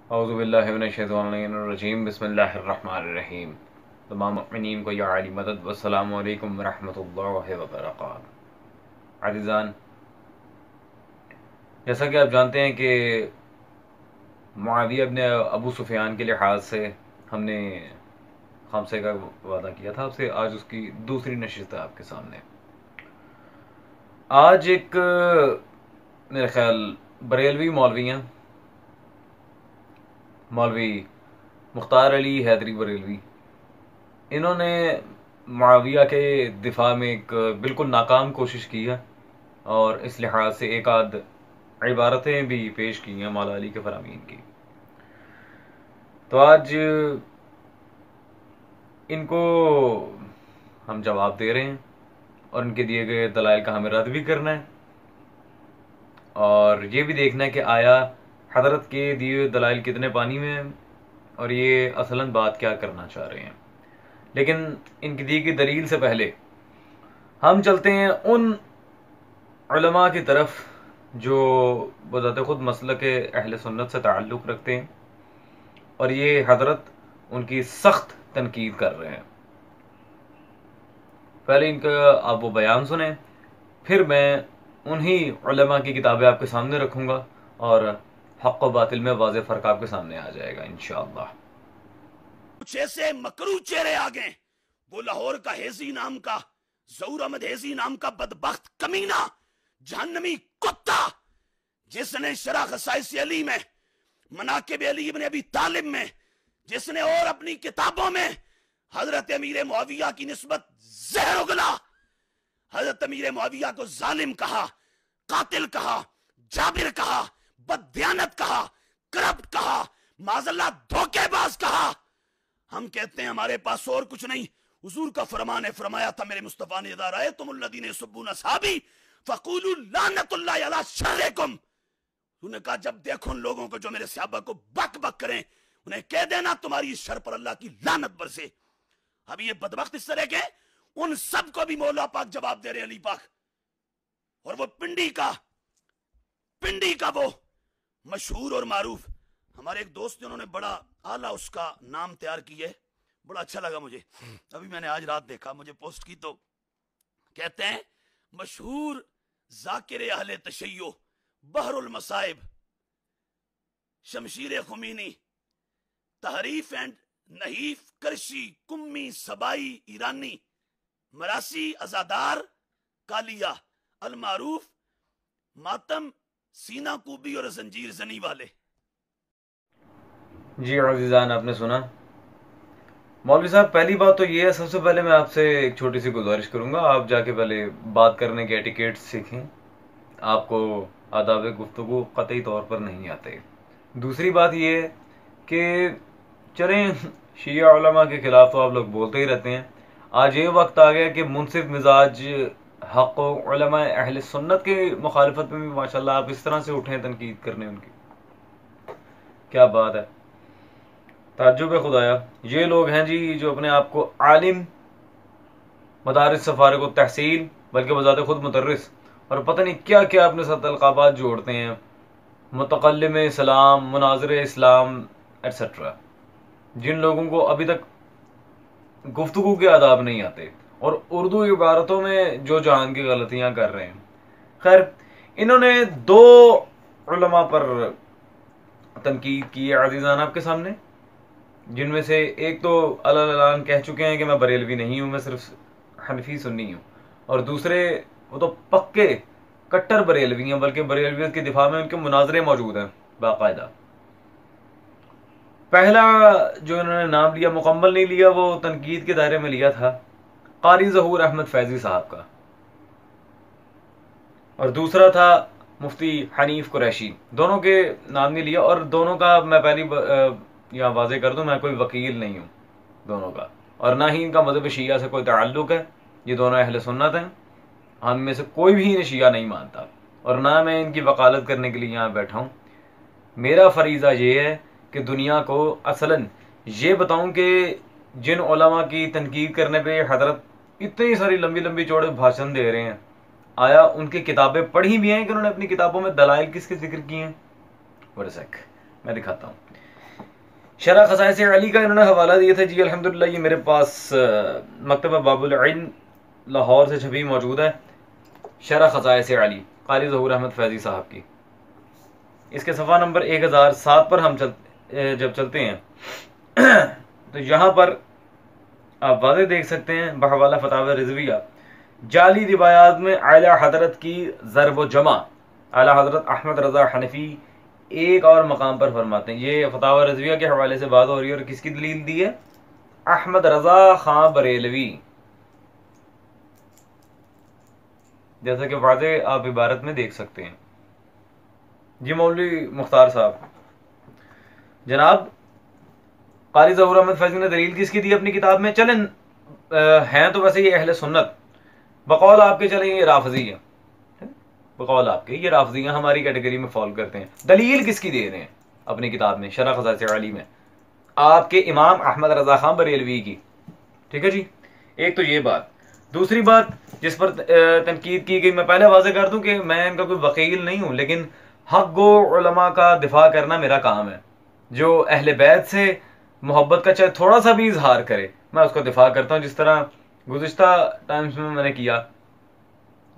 औज़ुबिल्लाहिमिनश्शैतानिर्रजीम बिस्मिल्लाहिर्रहमानिर्रहीम। तमाम मुमिनीन को या अली मदद वस्सलामु अलैकुम वरहमतुल्लाहि वबरकातुहू। अज़ीज़ान, जैसा कि आप जानते हैं कि मुआविया इब्न अबू सुफियान के लिहाज से हमने खामसे का वादा किया था आपसे। आज उसकी दूसरी नशिस्त है आपके सामने। आज एक मेरे ख्याल बरेलवी मौलवी हैं, मौलवी मुख्तार अली हैदरी बरेलवी। इन्होंने मुआविया के दिफा में एक बिल्कुल नाकाम कोशिश की है और इस लिहाज से एक आध इबारतें भी पेश की हैं मौला अली के फरामीन की। तो आज इनको हम जवाब दे रहे हैं और इनके दिए गए दलाइल का हमें रद्द भी करना है और ये भी देखना है कि आया हजरत के दिए हुए दलाइल कितने पानी में हैं और ये असलन बात क्या करना चाह रहे हैं। लेकिन इनकी दी गई दलील से पहले हम चलते हैं उन उलमा की तरफ जो बज़ाते खुद मसलक अहले सुन्नत से ताल्लुक़ रखते हैं और ये हजरत उनकी सख्त तनकीद कर रहे हैं। पहले इनका आप वो बयान सुने, फिर मैं उन्हीं उलमा की किताबें आपके सामने रखूँगा और हक़ व बातिल में वाज़ेह फ़र्क आपके सामने आ जाएगा इंशाअल्लाह। कुछ ऐसे मकरू चेहरे आ गए। वो लाहौर का हेजी नाम का, जहूर अहमद हेजी नाम का बदबख्त कमीना, जहन्नमी कुत्ता, जिसने शरह खसाइस अली में, मनाकिब अली इब्न अबी तालिब में, जिसने और अपनी किताबों में हजरत अमीर मुआविया की निस्बत जहर उगला, हजरत अमीर मुआविया को जालिम कहा, कातिल कहा, जाबिर कहा, बददियानत कहा, करप्ट कहा, माजल्ला धोखेबाज कहा। हम कहते हैं हमारे पास और कुछ नहीं। हुजूर का फरमान है, फरमाया था मेरे मुस्तफा ने, इज़ा रअयतुमुल्लज़ीना यसुब्बूना असहाबी फक़ूलू लानतुल्लाहि अला शर्रिकुम। उन्होंने कहा जब देखो उन लोगों को जो मेरे सहाबा को बक बक करें, उन्हें कह देना तुम्हारी इस शर पर अल्लाह की लानत बरसे। अब ये बदबख्त इस तरह के, उन सब को भी मौला पाक जवाब दे रहे अली पाक। और वो पिंडी का वो मशहूर और मारूफ, हमारे एक दोस्त ने, उन्होंने बड़ा आला उसका नाम तैयार किया है, बड़ा अच्छा लगा मुझे। अभी मैंने आज रात देखा, मुझे पोस्ट की, तो कहते हैं मशहूर जाकिर अहले तशय्यो, बहरुल मसाइब, शमशीर खुमीनी, तहरीफ एंड नहीफ, करशी, कुम्मी, सबाई, ईरानी, मरासी, अजादार, कालिया, अल मारूफ, मातम, सीना कूबी और जंजीर जनी वाले। जी अज़ीज़ान, आपने सुना। मौलवी साहब, पहली बात तो ये है, सबसे पहले मैं आपसे एक छोटी सी गुजारिश करूंगा, आप जाके पहले बात करने के एटिकेट्स सीखें। आपको आदाब गुफ्तगू कतई तौर पर नहीं आते। दूसरी बात ये है कि चलें, शिया उलमा के खिलाफ तो आप लोग बोलते ही रहते हैं। आज ये वक्त आ गया कि मुनसिफ मिजाज हक़ उलमा अहले सुन्नत के मुखालफत में भी माशाल्लाह आप इस तरह से उठें तनकीद करने उनकी। क्या बात है, ताज्जुब है खुदाया। ये लोग हैं जी जो अपने आप को आलिम, मदारिस सफारिक व तहसील, बल्कि बजाते खुद मुदर्रिस और पता नहीं क्या क्या अपने साथ अलकाबात जोड़ते हैं, मुतकल्लिम इस्लाम, मुनाज़िर इस्लाम एट्सेट्रा। जिन लोगों को अभी तक गुफ्तगू के आदाब नहीं आते और उर्दू इबारतों में जो जहान की गलतियां कर रहे हैं। खैर, इन्होंने दो उलमा पर तनकीद की है अज़ीज़ान आपके सामने, जिनमें से एक तो अल-ऐलान कह चुके हैं कि मैं बरेलवी नहीं हूं, मैं सिर्फ हनफी सुन्नी हूं, और दूसरे वो तो पक्के कट्टर बरेलवी हैं, बल्कि बरेलवियत के दिफा में उनके मुनाजरे मौजूद हैं बाकायदा। पहला जो इन्होंने नाम लिया, मुकम्मल नहीं लिया, वो तनकीद के दायरे में लिया था, कारी ज़हूर अहमद फैजी साहब का, और दूसरा था मुफ्ती हनीफ कुरैशी। दोनों के नाम नहीं लिया, और दोनों का मैं पहली यहाँ वाज़ेह कर दूं, मैं कोई वकील नहीं हूँ दोनों का, और ना ही इनका मज़हब शिया से कोई ताल्लुक़ है। ये दोनों अहले सुन्नत हैं, हम में से कोई भी इन्हें शिया नहीं मानता, और ना मैं इनकी वकालत करने के लिए यहाँ बैठा हूँ। मेरा फरीज़ा ये है कि दुनिया को असलन ये बताऊं कि जिन उलमा की तनकीद करने पे हजरत इतनी सारी लंबी लंबी चौड़े भाषण दे रहे हैं, आया उनकी किताबें पढ़ी भी हैं कि उन्होंने अपनी किताबों में दलाइल किसके जिक्र किए हैं? वन सेक, मैं दिखाता हूँ। शरह खसाइस अली का इन्होंने हवाला दिया था जी। अल्हम्दुलिल्लाह ये मेरे पास मकतबा बाबुल इल्म लाहौर से छपी मौजूद है, शरह खसाइस अली कारी ज़हूर अहमद फैज़ी साहब की। इसके सफ़ा नंबर 1007 पर हम जब चलते हैं तो यहाँ पर आप वाज़े देख सकते हैं बहवाला फतावा रिजविया, जाली रिवायात में आला हजरत की ज़रब जमा। आला हजरत अहमद रज़ा हनफी एक और मकाम पर फरमाते हैं, ये फतावा रिजविया के हवाले से बात हो रही है और किसकी दलील दी है? अहमद रज़ा खां बरेलवी। जैसा कि वाज़े आप इबारत में देख सकते हैं। जी मौलवी मुख्तार साहब, जनाब कारी ज़हूर अहमद फैज़ी ने दलील किसकी दी अपनी किताब में? चलें हैं तो वैसे ये अहले सुन्नत, बकौल आपके चलें ये राफजी है, बकौल आपके ये राफजी हैं, हमारी कैटेगरी में फॉलो करते हैं। दलील किसकी दे रहे हैं अपनी किताब में शरह खसाइस अली में? आपके इमाम अहमद रज़ा खां बरेलवी की। ठीक है जी, एक तो ये बात। दूसरी बात जिस पर तनकीद की गई, मैं पहले वाज़े कर दूं कि मैं इनका कोई वकील नहीं हूं, लेकिन हक़ गो उलमा का दिफा करना मेरा काम है। जो अहले बैत से मोहब्बत का चाहे थोड़ा सा भी इजहार करे, मैं उसका दिफा करता हूँ, जिस तरह गुज़िश्ता टाइम्स में मैंने किया।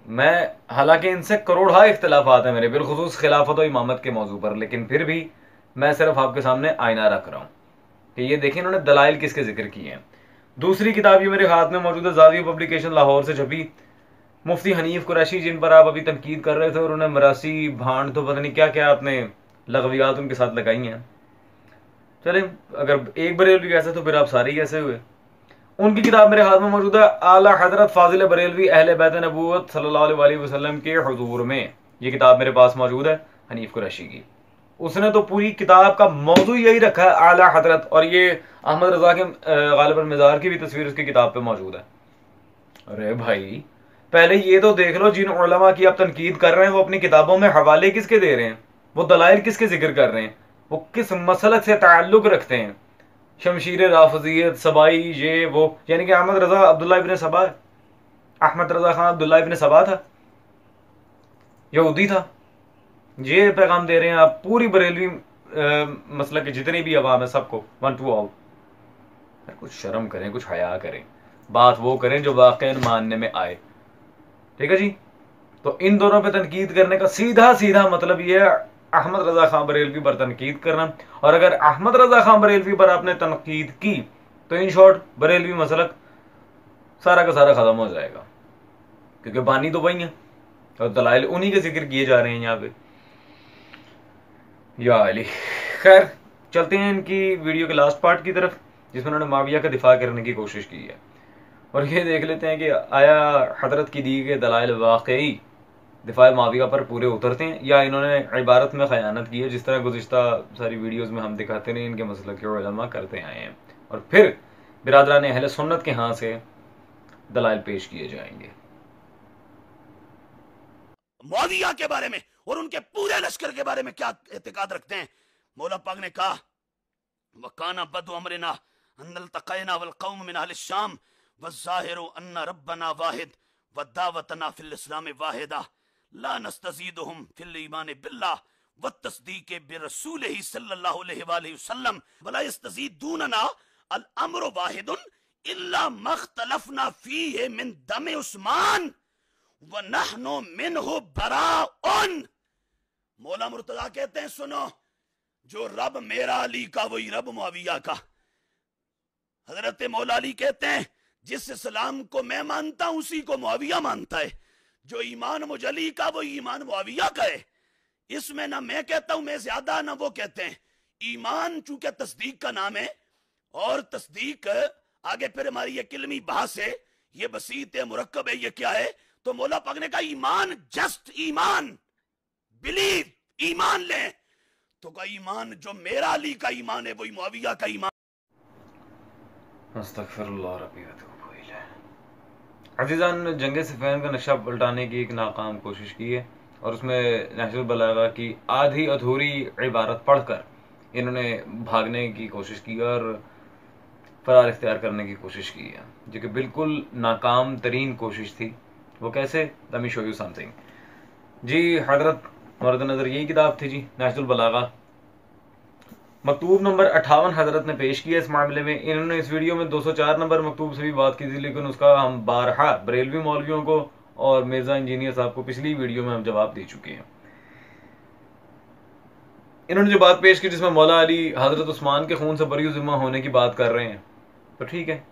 मैं हालांकि इनसे करोड़ा इख्तलाफात हैं मेरे, बिलखुसूस खिलाफत और इमामत के मौजू पर, लेकिन फिर भी मैं सिर्फ आपके सामने आईना रख रहा हूँ कि ये देखिए इन्होंने दलाइल किसके जिक्र किए हैं। दूसरी किताब ये मेरे हाथ में मौजूद है, ज़ाविया पब्लिकेशन लाहौर से छपी, मुफ्ती हनीफ कुरैशी जिन पर आप अभी तनकीद कर रहे थे और उन्हें मरासी भांड तो पता नहीं क्या क्या आपने लगवियात उनके साथ लगाई हैं। चले अगर एक बरेलवी ऐसे तो फिर आप सारे ही ऐसे हुए। उनकी किताब मेरे हाथ में मौजूद है, आला हजरत फाजिल बरेलवी अहले बैत नबूवत सल्लल्लाहु अलैहि वसल्लम के हुजूर में। ये किताब मेरे पास मौजूद है हनीफ कुरैशी की। उसने तो पूरी किताब का मौजू यही रखा है आला हजरत, और ये अहमद रजा के गालिबन मज़ार की भी तस्वीर उसकी किताब पे मौजूद है। अरे भाई पहले ये तो देख लो, जिन उलमा की आप तनकीद कर रहे हैं वो अपनी किताबों में हवाले किसके दे रहे हैं, वो दलाइल किसके जिक्र कर रहे हैं, वो किस मसलक से ताल्लुक रखते हैं। शमशीर राफजियत सबाई ये वो, यानी कि अहमद रजा अब्दुल्ला इब्न सबा, अहमद रजा खान अब्दुल्ला इब्न सबा था, यहूदी था। ये पैगाम दे रहे हैं आप पूरी बरेलवी मसलक के जितनी भी अवाम है सबको, वन टू ऑल। कुछ शर्म करें, कुछ हया करें, बात वो करें जो वाकई मानने में आए। ठीक है जी, तो इन दोनों पे तनकीद करने का सीधा सीधा मतलब ये है अहमद रजा खान बरेलवी पर तनकीद करना। और अगर अहमद रजा खान बरेलवी पर आपने तनकीद की तो इन शॉर्ट बरेलवी मसलक सारा का सारा खत्म हो जाएगा, क्योंकि बानी तो वही है और दलाइल उन्हीं के जिक्र किए जा रहे हैं यहाँ पे। या अली, खैर चलते हैं इनकी वीडियो के लास्ट पार्ट की तरफ, जिसमें उन्होंने माविया का दिफा करने की कोशिश की है। और ये देख लेते हैं कि आया हजरत की दी गई दलाइल वाकई दिफा माविया पर पूरे उतरते हैं या इन्होंने इबारत में खयानत की है, जिस तरह गुज़िश्ता सारी वीडियोज़ में हम दिखाते रहे इनके मसलक के उलमा करते आए हैं। और फिर बिरादरान अहले सुन्नत के यहाँ से दलाइल पेश किए जाएंगे मुआविया के बारे में और उनके पूरे लश्कर के बारे में क्या एतकाद रखते हैं। मौला पाक ने कहा, वकाना बदु अमरिना अन्नल तक़ैना वल कौम मिन अहल शाम वज़ाहिरु अन्ना रब्बना वाहिद वदावतना फिल इस्लाम वाहिदा ला नस्तज़ीदुहुम फिल ईमान बिल्लाह वत्तस्दीक़ बिरसूलिही सल्लल्लाहु अलैहि वसल्लम वला यस्तज़ीदूनना अल अम्रु वाहिदुन इल्ला मख्तलफना फीहि मिन दम उस्मान व नहनु मिन्हु बराउन। मौला मुर्तजा कहते हैं, सुनो, जो रब मेरा अली का वही रब मुआविया का। हजरत मौला अली कहते हैं, जिस इस्लाम को मैं मानता हूं उसी को मुआविया मानता है। जो ईमान मुझे अली का वो ईमान मुआविया का है। इसमें ना मैं कहता हूं मैं ज्यादा ना वो कहते हैं। ईमान चूंकि तस्दीक का नाम है और तस्दीक आगे फिर हमारी ये किल्मी बहस है, ये बसीत है, मुरक्कब है, ये क्या है। तो मौला पाक ने कहा ईमान, जस्ट ईमान, बिलीव, ईमान ले। तो का ईमान जो मेरा अली का ईमान है वही मुआविया का ईमान। अस्तगफिरुल्लाह रब्बी व अतूबु इलैह। अज़ीज़ान ने जंग सिफ़ीन का नक्शा पलटाने की एक नाकाम कोशिश की है और उसमें नहजुल बलागा की आधी अधूरी इबारत पढ़कर इन्होंने भागने की कोशिश की और फरार इख्तियार करने की कोशिश की है, जो कि बिल्कुल नाकाम तरीन कोशिश थी। वो कैसे? Let me show you something. जी हजरत मर्द नज़र यही किताब थी जी, नहजुल बलागा। मकतूब नंबर 58 हजरत ने पेश किया इस मामले में। इन्होंने इस वीडियो में 204 नंबर मकतूब से भी बात की थी, लेकिन उसका हम बारहा बरेलवी मौलवियों को और मिर्जा इंजीनियर साहब को पिछली वीडियो में हम जवाब दे चुके हैं। इन्होंने जो बात पेश की जिसमें मौला अली हजरत उस्मान के खून से बरी ज़िम्मा होने की बात कर रहे हैं, तो ठीक है।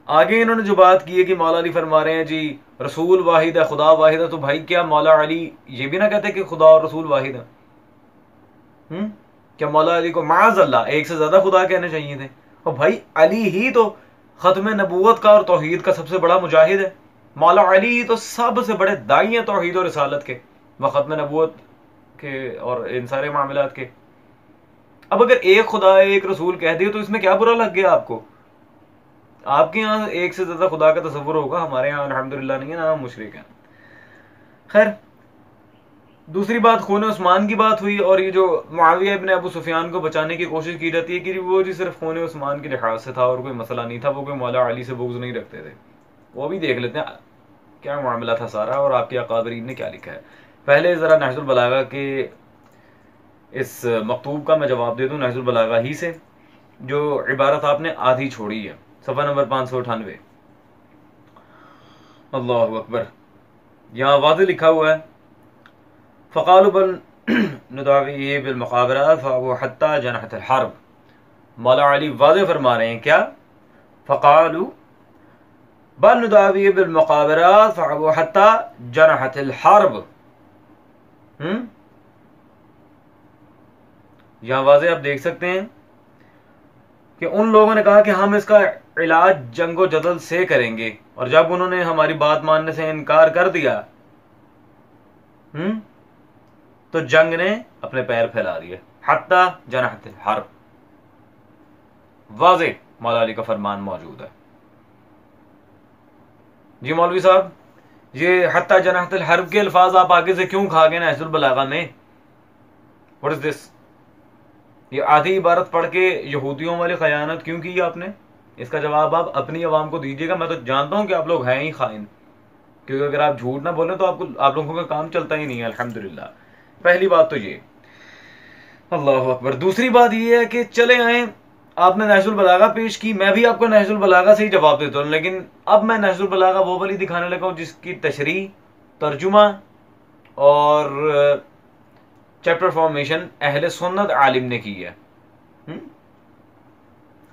आगे इन्होंने जो बात की है कि मौला अली फरमा रहे हैं जी रसूल वाहिद है, खुदा वाहिद है, तो भाई क्या मौला अली ये भी ना कहते कि खुदा और रसूल वाहिद है? क्या मौला अली को माज़अल्लाह एक से ज्यादा खुदा कहने चाहिए थे? और भाई अली ही तो खत्म नबूवत का और तौहीद का सबसे बड़ा मुजाहिद है। मौला अली ही तो सबसे बड़े दाई हैं तौहीद और रिसालत के, व खत्म नबूवत के और इन सारे मामलात के। अब अगर एक खुदा एक रसूल कह दिए तो इसमें क्या बुरा लग गया आपको? आपके यहाँ एक से ज्यादा खुदा का तस्वुर होगा, हमारे यहाँ अल्हम्दुलिल्लाह नहीं है ना, हम मुशरिक हैं। खैर, दूसरी बात खून उस्मान की बात हुई, और ये जो मुआविया इब्न अबू सुफियान को बचाने की कोशिश की जाती है कि वो जी सिर्फ खून उस्मान के लिहाज से था और कोई मसला नहीं था, वो कोई मौला अली से बुग़्ज़ नहीं रखते थे। वो भी देख लेते हैं क्या मामला था सारा और आपके अकादरीन ने क्या लिखा है। पहले ज़रा नहजुल बलागा के इस मकतूब का मैं जवाब दे दूँ, नहजुल बलागा ही से, जो इबारत आपने आधी छोड़ी है, सफ़ा नंबर 598। अल्लाहु अकबर। यहाँ वाज़ेह लिखा हुआ है फ़क़ालू बल नुदावी बिलमुक़ाबरा फ़अबू हत्ता जनहतल हर्ब। मौला अली वाज़ेह फरमा रहे हैं क्या? फ़क़ालू बल नुदावी बिलमुक़ाबरा फ़अबू हत्ता जनहतल हर्ब। यहाँ वाज़ेह आप देख सकते हैं कि उन लोगों ने कहा कि हम इसका इलाज जंगो जदल से करेंगे, और जब उन्होंने हमारी बात मानने से इनकार कर दिया तो जंग ने अपने पैर फैला दिए। हत्ता जनहतल हर्ब, वाज़ेह मौला अली का फरमान मौजूद है। जी मौलवी साहब, ये हत्ता जनहतल हर्ब के अल्फाज आप आगे से क्यों खा गए नहजुल बलागा में? What is this? ये आधी इबारत पढ़ के यहूदियों वाली खयानत क्यों की आपने? इसका जवाब आप अपनी आवाम को दीजिएगा। मैं तो जानता हूं कि आप लोग हैं ही खाइन, क्योंकि अगर आप झूठ ना बोले तो आप लोगों का काम चलता ही नहीं है अल्हम्दुलिल्लाह। पहली बात तो ये, अल्लाह अकबर। दूसरी बात ये है कि चले आए, आपने नहजुल बलागा पेश की, मैं भी आपको नहजुल बलागा से ही जवाब देता हूँ, लेकिन अब मैं नहजुल बलागा वो वाली दिखाने लगा हूँ जिसकी तशरीह, तर्जुमा और चैप्टर फॉर्मेशन अहले सुन्नत आलिम ने की है।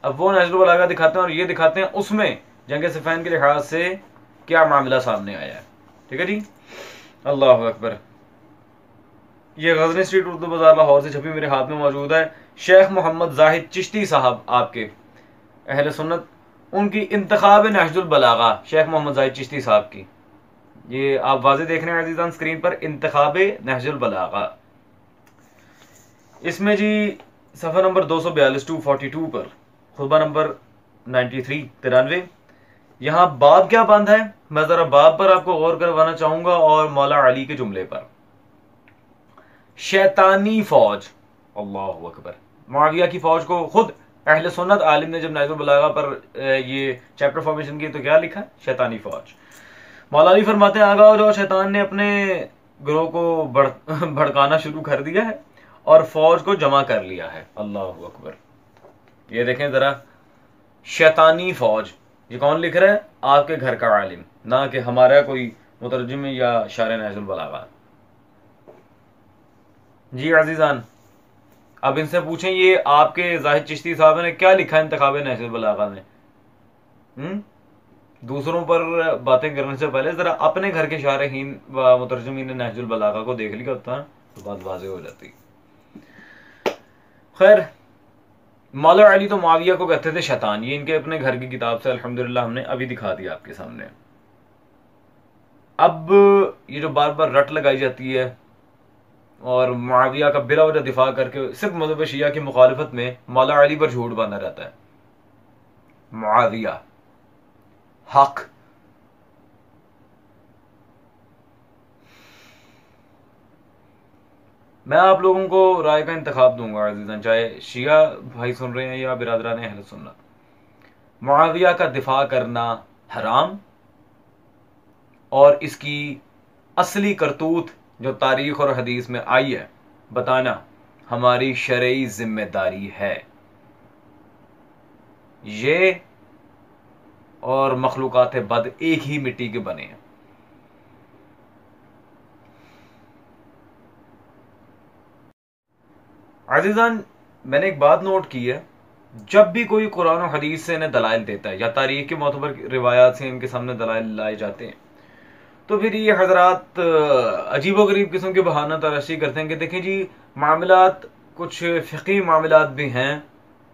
अब वो नहजुल बलागा दिखाते हैं और ये दिखाते हैं उसमें जंग सिफ़ैन के लिहाज से क्या मामला सामने आया है। ठीक है जी, अल्लाह अकबर। ये गज़नी स्ट्रीट उर्दू बाजार लाहौर से छपी मेरे हाथ में मौजूद है। शेख मोहम्मद जाहिद चिश्ती साहब आपके अहले सुन्नत, उनकी इंतखाब नहजुल बलागा, शेख मोहम्मद जाहिद चिश्ती साहब की, ये आप वाज़ेह देख रहे हैं अज़ीज़ान स्क्रीन पर, इंतखाब नहजुल बलागा। इसमें जी सफ़ा नंबर 242 242 पर खुतबा नंबर 93 यहाँ बाब क्या बंद है, मैं जरा बाब पर आपको गौर करवाना चाहूंगा और मौला अली के जुमले पर। शैतानी फौज, अल्लाहु अकबर। मुआविया की फौज को खुद अहले सुन्नत आलिम ने जब नहजुल बलागा पर ये चैप्टर फॉर्मेशन की तो क्या लिखा? शैतानी फौज। मौला अली फरमाते हैं आगा और शैतान ने अपने ग्रोह को भड़काना शुरू कर दिया है और फौज को जमा कर लिया है। अल्लाहु अकबर। ये देखें जरा, शैतानी फौज, ये कौन लिख रहा है? आपके घर का आलिम, ना कि हमारा कोई मुतरजिम या शायर नहजुल बलागा। जी अजीजान, अब इनसे पूछें ये आपके जाहिद चिश्ती साहब ने क्या लिखा है इंतखाब नहजुल बलागा में? दूसरों पर बातें करने से पहले जरा अपने घर के शारहीन व मुतरजिमीन नहजुल बलागा को देख लिया होता तो बात वाज़ेह हो जाती। खैर, मौला अली तो मुआविया को कहते थे शैतान, ये इनके अपने घर की किताब से अल्हम्दुलिल्लाह हमने अभी दिखा दिया आपके सामने। अब ये जो बार बार रट लगाई जाती है और मुआविया का बिला वजह दिफा करके सिर्फ मज़हब शिया की मुखालिफत में मौला अली पर झूठ बांधा रहता है। मुआविया हक, मैं आप लोगों को राय का इंतखाब दूंगा अज़ीज़ान, चाहे शिया भाई सुन रहे हैं या बिरादरान अहले सुन्नत। मुआविया का दिफा करना हराम और इसकी असली करतूत जो तारीख और हदीस में आई है बताना हमारी शरई जिम्मेदारी है। ये और मखलूकात बद एक ही मिट्टी के बने हैं। अजीजान, मैंने एक बात नोट की है, जब भी कोई कुरान और हदीस से इन्हें दलाइल देता है या तारीख के मोतबर रिवायात से इनके सामने दलाइल लाए जाते हैं, तो फिर ये हजरात अजीबोगरीब किस्म के बहाना तराशी करते हैं कि देखें जी, मामलात कुछ फ़िक़ी मामलात भी हैं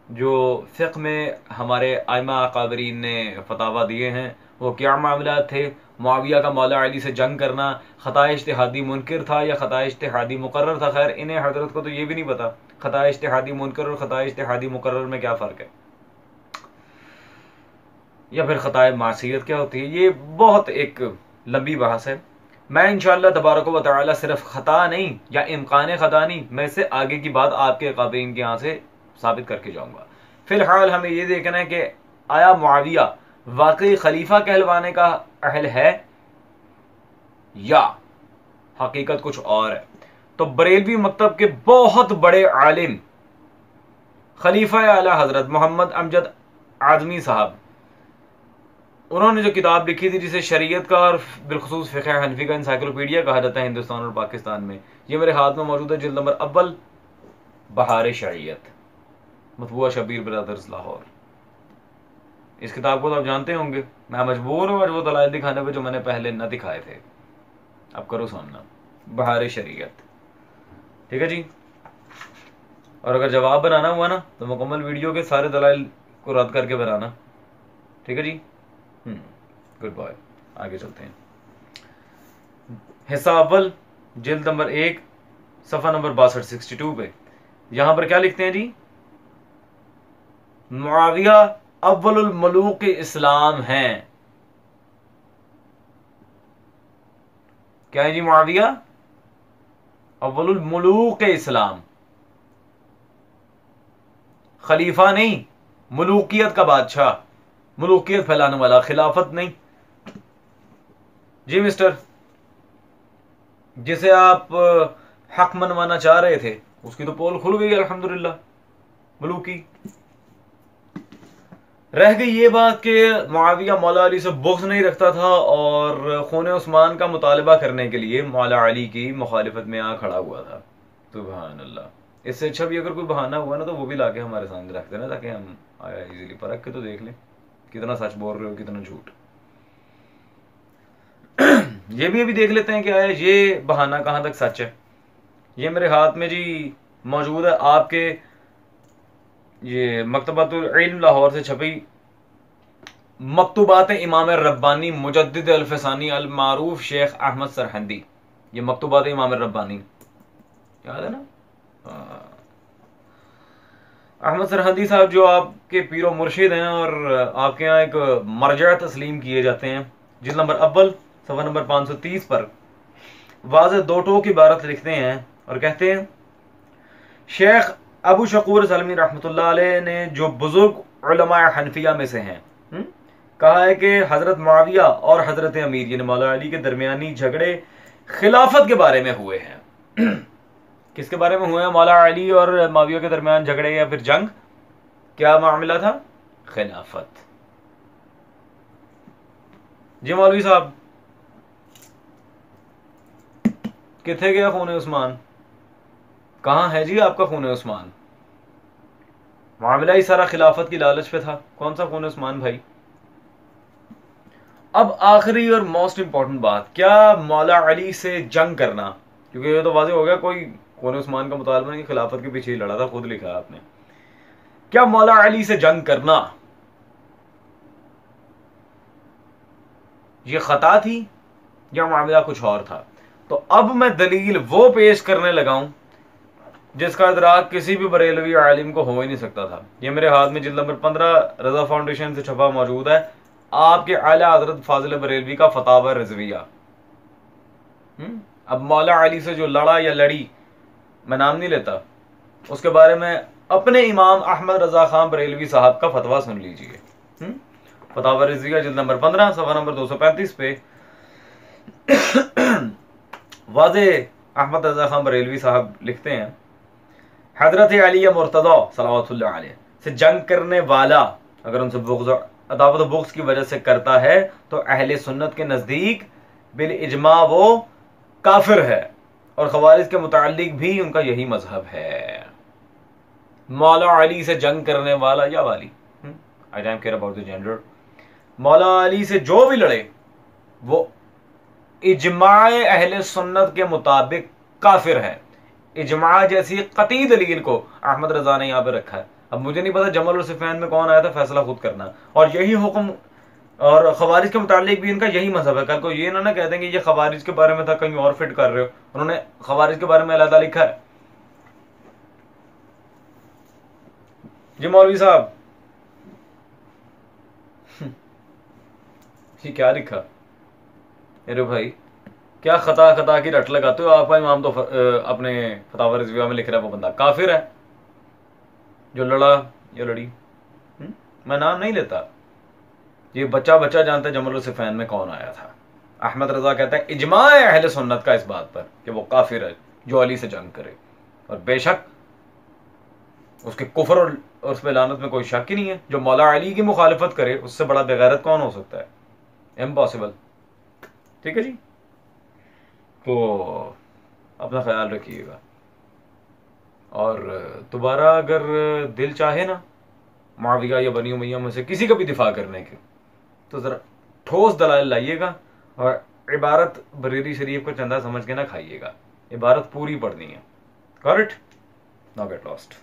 जो फ़िक़्ह में हमारे आइमा अकाबरीन ने फतावा दिए हैं। वो क्या मामलात थे? मुआविया का मौला अली से जंग करना ख़ता इज्तिहादी मुनकर था या ख़ता इज्तिहादी मुकर्रर था। खैर, इन्हें हजरत को तो ये भी नहीं पता ख़ता इज्तिहादी मुनकर और ख़ता इज्तिहादी मुकर्रर में क्या फ़र्क है, या फिर ख़ता मासियत क्या होती है। ये बहुत एक लंबी बहस है। मैं इंशाअल्लाह तबारक व तआला सिर्फ ख़ता नहीं या इम्कान ख़ता नहीं, मैं इससे आगे की बात आपके अकाबरीन के यहाँ से साबित करके जाऊंगा। फिलहाल हमें यह देखना है कि आया मुआविया वाकई खलीफा कहलवाने का अहल है या हकीकत कुछ और है। तो बरेलवी मकतब के बहुत बड़े आलिम खलीफा आला हजरत मोहम्मद अमजद आदमी साहब, उन्होंने जो किताब लिखी थी जिसे शरीयत का और बिलखुसूस फ़िक़्ह हनफी का इंसाइक्लोपीडिया कहा जाता है हिंदुस्तान और पाकिस्तान में, ये मेरे हाथ में मौजूद है। जिल्द नंबर अव्वल, बहार शरीयत, मतबूआ शबीर ब्रदर्स लाहौर। इस किताब को तो आप जानते होंगे। मैं मजबूर हूँ आज वो दलाइल दिखाने पे जो मैंने पहले न दिखाए थे। अब करो सामना, बहार शरीयत, ठीक है जी। और अगर जवाब बनाना हुआ ना तो मुकम्मल वीडियो के सारे दलाइल को रद्द करके बनाना, ठीक है जी। Good boy. आगे चलते हैं। हिस्सा अव्वल, जिल्द नंबर 1, सफ़ा नंबर 62 पे यहां पर क्या लिखते हैं जी? मुआविया अव्वलुल मलूक इस्लाम हैं। क्या है जी? मुआविया अव्वलुल मलूक इस्लाम, खलीफा नहीं, मलूकियत का बादशाह, मलूकियत फैलाने वाला, खिलाफत नहीं जी मिस्टर। जिसे आप हक मनवाना चाह रहे थे उसकी तो पोल खुल गई अल्हम्दुलिल्लाह, मलूकी। रह गई ये बात कि मुआविया मौला अली से बुग़्ज़ नहीं रखता था और खून उस्मान का मुतालबा करने के लिए मौला अली की मुखालिफत में आ खड़ा हुआ था। सुभान अल्लाह। इससे अच्छा भी अगर कोई बहाना हुआ ना तो वो भी लाके हमारे सामने रख देना ताकि हम आया इजीली परख के तो देख लें कितना सच बोल रहे हो कितना झूठ। ये भी अभी देख लेते हैं कि आया ये बहाना कहां तक सच है। ये मेरे हाथ में जी मौजूद है आपके ये मकतबातुल इल्म लाहौर से छपी मकतूबात इमाम रब्बानी मुजद्दिद अल-फसानी अल-मारूफ शेख अहमद सरहंदी। ये मकतूबात इमाम रब्बानी याद है ना? अहमद सरहंदी साहब जो आपके पीरो मुर्शिद हैं और आपके यहाँ एक मरजा तस्लीम किए जाते हैं। जिल्द नंबर अव्वल, सफ़ा नंबर 530 पर वाज़ेह दो टोक इबारत लिखते हैं और कहते हैं, शेख अबू शकूर सलमी रहमतुल्लाह अलैह ने जो बुजुर्ग उलमा हनफिया में से हैं, कहा है कि हजरत मुआविया और हजरत अमीर यानी मौला अली के दरमियानी झगड़े खिलाफत के बारे में हुए हैं। किसके बारे में हुए हैं? मौला अली और मुआविया के दरमियान झगड़े या फिर जंग। क्या मामला था? खिलाफत। जी मौलवी साहब, किथे गया खून उस्मान? कहां है जी आपका खून उस्मान? मामला ही सारा खिलाफत की लालच पे था। कौन सा खून उस्मान भाई? अब आखिरी और मोस्ट इंपॉर्टेंट बात, क्या मौला अली से जंग करना, क्योंकि ये तो वाज़ेह हो गया कोई खून उस्मान का मुतालबा नहीं, खिलाफत के पीछे ही लड़ा था, खुद लिखा है आपने। क्या मौला अली से जंग करना ये खता थी या मामला कुछ और था? तो अब मैं दलील वो पेश करने लगा हूं जिसका इदराक किसी भी बरेलवी आलिम को हो ही नहीं सकता था। ये मेरे हाथ में जिल्द नंबर 15 रजा फाउंडेशन से छपा मौजूद है, आपके आला हजरत फाजिल बरेलवी का फतावा रिजविया। अब मौला अली से जो लड़ा या लड़ी, मैं नाम नहीं लेता, उसके बारे में अपने इमाम अहमद रजा खान बरेलवी साहब का फतवा सुन लीजिए। फतावा रिजविया जिल्द नंबर 15 सफ़ा नंबर 235 पे वाज़ेह अहमद रजा खान बरेलवी साहब लिखते हैं हजरत अली मुर्तज़ा सल्लल्लाहु अलैहि से जंग करने वाला अगर उनसे बुग़्ज़ अदावत व बुग़्ज़ की वजह से करता है तो अहले सुन्नत के नज़दीक बिल इजमा वो काफिर है, और खवारिज के मुतालिक भी उनका यही मजहब है। मौला अली से जंग करने वाला या वाली, I don't care about the gender, मौला अली से जो भी लड़े वो इजमाए अहले सुन्नत के मुताबिक काफिर है। इजमा जैसी कती दलील को अहमद रजा ने यहां पे रखा है। अब मुझे नहीं पता जमल और सिफैन में कौन आया था, फैसला खुद करना। और यही हुक्म और खवारिज के मुतालिक भी इनका यही मजहब है। कल को ये ना कह देंगे ये खवारिज के बारे में था, कहीं और फिट कर रहे हो। उन्होंने खवारिज के बारे में अलग लिखा है। जी मौलवी साहब ये क्या लिखा? अरे भाई क्या खता खता की रट लगाते हो। आपका इमाम तो अपने फतावा रिज़विया में लिख रहा है वो बंदा काफिर है जो लड़ा या लड़ी। मैं नाम नहीं लेता, ये बच्चा बच्चा जानता है जमल सिफैन में कौन आया था। अहमद रजा कहता है इजमा है अहले सुन्नत का इस बात पर कि वो काफिर है जो अली से जंग करे, और बेशक उसके कुफर और उस पे लानत में कोई शक ही नहीं है। जो मौला अली की मुखालिफत करे उससे बड़ा बेगैरत कौन हो सकता है? इम्पॉसिबल। ठीक है जी, तो अपना ख्याल रखिएगा, और दोबारा अगर दिल चाहे ना मुआविया या बनी उमैया में से किसी का भी दिफा करने के, तो ज़रा ठोस दलाल लाइएगा, और इबारत बरेली शरीफ को चंदा समझ के ना खाइएगा। इबारत पूरी पढ़नी है। Got it? Now get lost.